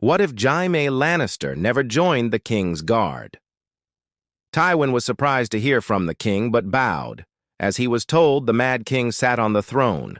What if Jaime Lannister never joined the Kingsguard? Tywin was surprised to hear from the king, but bowed. As he was told, the Mad King sat on the throne.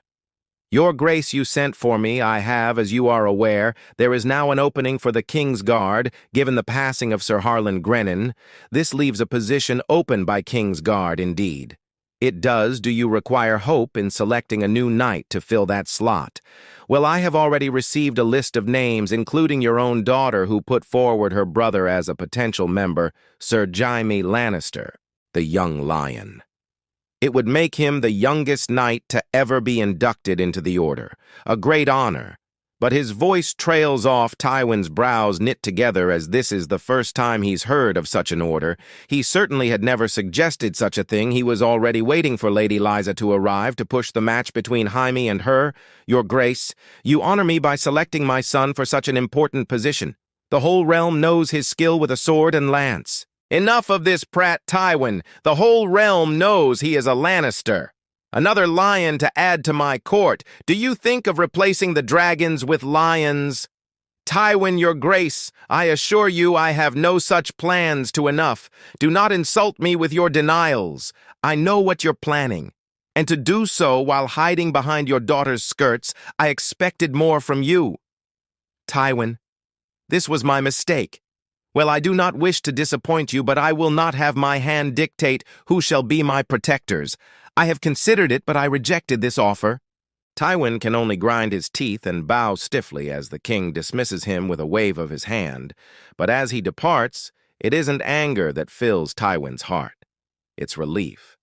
"Your grace, you sent for me, I have, as you are aware. There is now an opening for the Kingsguard, given the passing of Sir Harlan Grennan. This leaves a position open by Kingsguard, indeed. It does. Do you require hope in selecting a new knight to fill that slot? Well, I have already received a list of names, including your own daughter, who put forward her brother as a potential member, Sir Jaime Lannister, the young lion. It would make him the youngest knight to ever be inducted into the order, a great honor. But his voice trails off, Tywin's brows knit together, as this is the first time he's heard of such an order. He certainly had never suggested such a thing. He was already waiting for Lady Lysa to arrive to push the match between Jaime and her. Your Grace, you honor me by selecting my son for such an important position. The whole realm knows his skill with a sword and lance. Enough of this prat, Tywin. The whole realm knows he is a Lannister. Another lion to add to my court. Do you think of replacing the dragons with lions? Tywin, your grace, I assure you I have no such plans to enough. Do not insult me with your denials. I know what you're planning. And to do so while hiding behind your daughter's skirts, I expected more from you. Tywin, this was my mistake. Well, I do not wish to disappoint you, but I will not have my hand dictate who shall be my protectors. I have considered it, but I rejected this offer." Tywin can only grind his teeth and bow stiffly as the king dismisses him with a wave of his hand. But as he departs, it isn't anger that fills Tywin's heart. It's relief.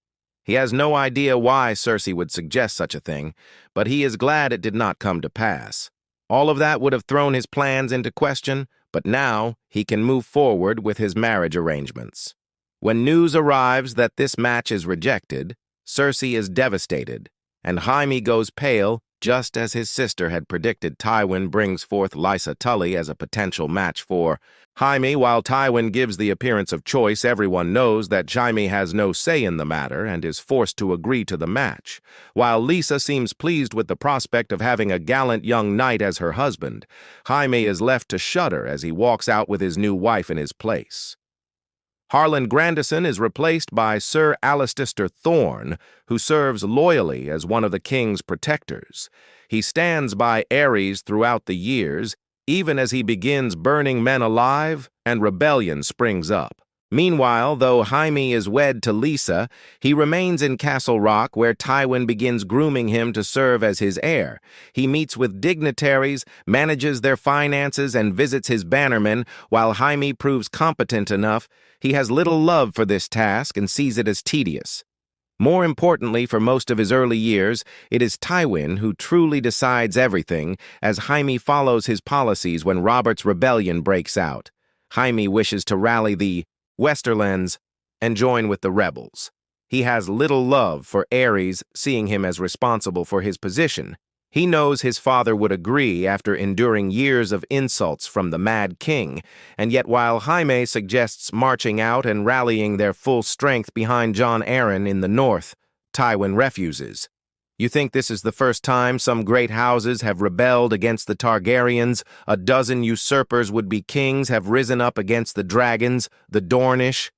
He has no idea why Cersei would suggest such a thing, but he is glad it did not come to pass. All of that would have thrown his plans into question, but now he can move forward with his marriage arrangements. When news arrives that this match is rejected, Cersei is devastated, and Jaime goes pale, just as his sister had predicted. Tywin brings forth Lysa Tully as a potential match for Jaime. While Tywin gives the appearance of choice, everyone knows that Jaime has no say in the matter and is forced to agree to the match. While Lysa seems pleased with the prospect of having a gallant young knight as her husband, Jaime is left to shudder as he walks out with his new wife in his place. Harlan Grandison is replaced by Sir Alistair Thorne, who serves loyally as one of the king's protectors. He stands by Aerys throughout the years, even as he begins burning men alive and rebellion springs up. Meanwhile, though Jaime is wed to Lysa, he remains in Castle Rock, where Tywin begins grooming him to serve as his heir. He meets with dignitaries, manages their finances, and visits his bannermen. While Jaime proves competent enough, he has little love for this task and sees it as tedious. More importantly, for most of his early years, it is Tywin who truly decides everything, as Jaime follows his policies when Robert's rebellion breaks out. Jaime wishes to rally the Westerlands and join with the rebels. He has little love for Aerys, seeing him as responsible for his position. He knows his father would agree after enduring years of insults from the Mad King, and yet while Jaime suggests marching out and rallying their full strength behind Jon Arryn in the north, Tywin refuses. You think this is the first time some great houses have rebelled against the Targaryens? A dozen usurpers would-be kings have risen up against the dragons, the Dornish,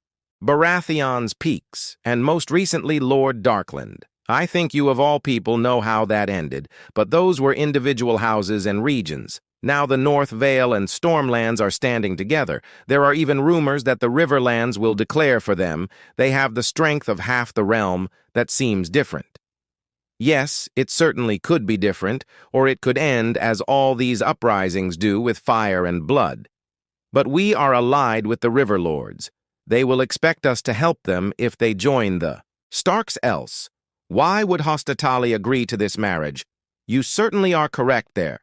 Baratheon's peaks, and most recently Lord Darkland. I think you of all people know how that ended, but those were individual houses and regions. Now the North Vale and Stormlands are standing together. There are even rumors that the Riverlands will declare for them. They have the strength of half the realm. That seems different. Yes, it certainly could be different, or it could end as all these uprisings do, with fire and blood. But we are allied with the River Lords. They will expect us to help them if they join the Starks. Else, why would Hostatali agree to this marriage? You certainly are correct there.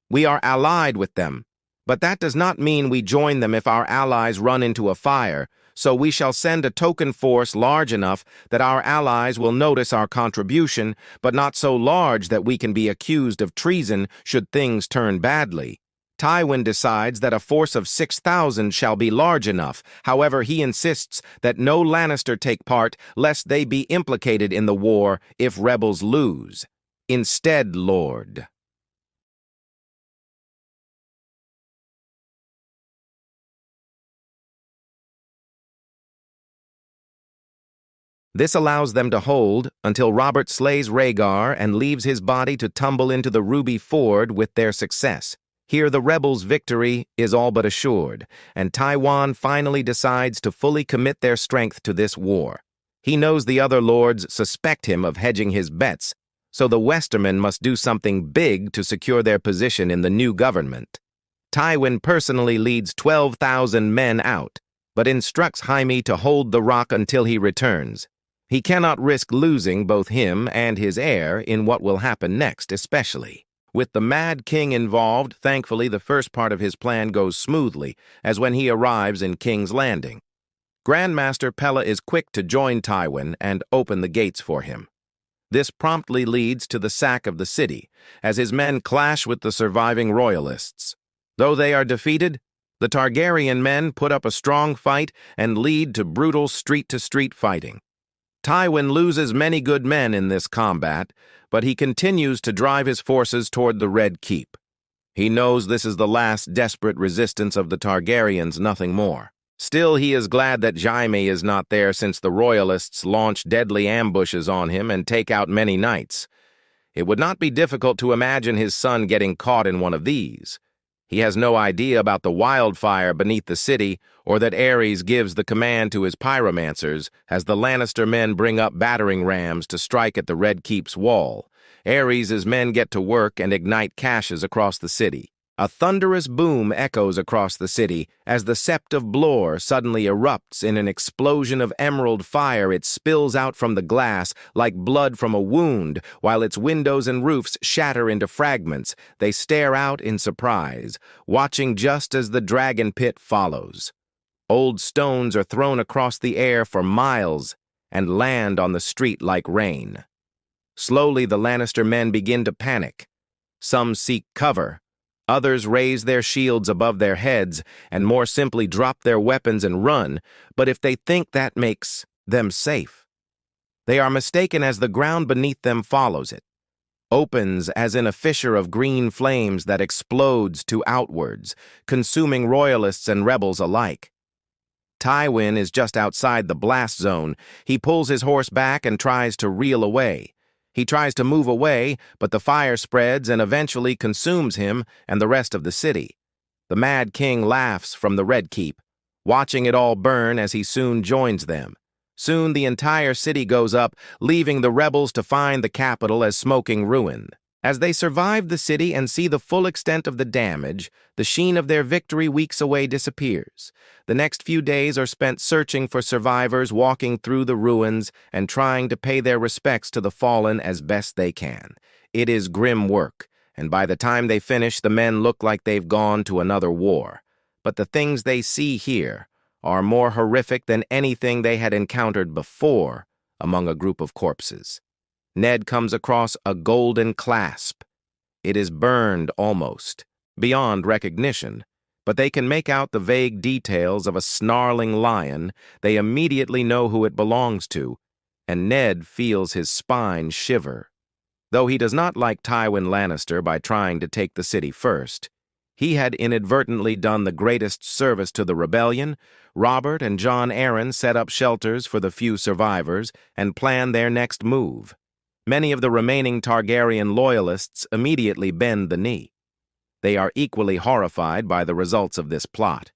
We are allied with them, but that does not mean we join them if our allies run into a fire. So we shall send a token force large enough that our allies will notice our contribution, but not so large that we can be accused of treason should things turn badly. Tywin decides that a force of 6,000 shall be large enough. However, he insists that no Lannister take part, lest they be implicated in the war if rebels lose. Instead, Lord. This allows them to hold until Robert slays Rhaegar and leaves his body to tumble into the Ruby Ford with their success. Here the rebels' victory is all but assured, and Tywin finally decides to fully commit their strength to this war. He knows the other lords suspect him of hedging his bets, so the Westermen must do something big to secure their position in the new government. Tywin personally leads 12,000 men out, but instructs Jaime to hold the rock until he returns. He cannot risk losing both him and his heir in what will happen next, especially. With the Mad King involved, thankfully the first part of his plan goes smoothly, as when he arrives in King's Landing. Grandmaster Pella is quick to join Tywin and open the gates for him. This promptly leads to the sack of the city, as his men clash with the surviving royalists. Though they are defeated, the Targaryen men put up a strong fight and lead to brutal street-to-street fighting. Tywin loses many good men in this combat, but he continues to drive his forces toward the Red Keep. He knows this is the last desperate resistance of the Targaryens, nothing more. Still, he is glad that Jaime is not there, since the royalists launch deadly ambushes on him and take out many knights. It would not be difficult to imagine his son getting caught in one of these. He has no idea about the wildfire beneath the city, or that Aerys gives the command to his pyromancers as the Lannister men bring up battering rams to strike at the Red Keep's wall. Aerys' men get to work and ignite caches across the city. A thunderous boom echoes across the city as the Sept of Blor suddenly erupts in an explosion of emerald fire. It spills out from the glass like blood from a wound, while its windows and roofs shatter into fragments. They stare out in surprise, watching just as the dragon pit follows. Old stones are thrown across the air for miles and land on the street like rain. Slowly, the Lannister men begin to panic. Some seek cover. Others raise their shields above their heads and more simply drop their weapons and run, but if they think that makes them safe, they are mistaken, as the ground beneath them follows it, opens as in a fissure of green flames that explodes to outwards, consuming royalists and rebels alike. Tywin is just outside the blast zone. He pulls his horse back and tries to reel away. He tries to move away, but the fire spreads and eventually consumes him and the rest of the city. The Mad King laughs from the Red Keep, watching it all burn as he soon joins them. Soon the entire city goes up, leaving the rebels to find the capital as smoking ruin. As they survive the city and see the full extent of the damage, the sheen of their victory weeks away disappears. The next few days are spent searching for survivors, walking through the ruins, and trying to pay their respects to the fallen as best they can. It is grim work, and by the time they finish, the men look like they've gone to another war. But the things they see here are more horrific than anything they had encountered before among a group of corpses. Ned comes across a golden clasp. It is burned almost, beyond recognition, but they can make out the vague details of a snarling lion. They immediately know who it belongs to, and Ned feels his spine shiver. Though he does not like Tywin Lannister by trying to take the city first, he had inadvertently done the greatest service to the rebellion. Robert and Jon Arryn set up shelters for the few survivors and planned their next move. Many of the remaining Targaryen loyalists immediately bend the knee. They are equally horrified by the results of this plot.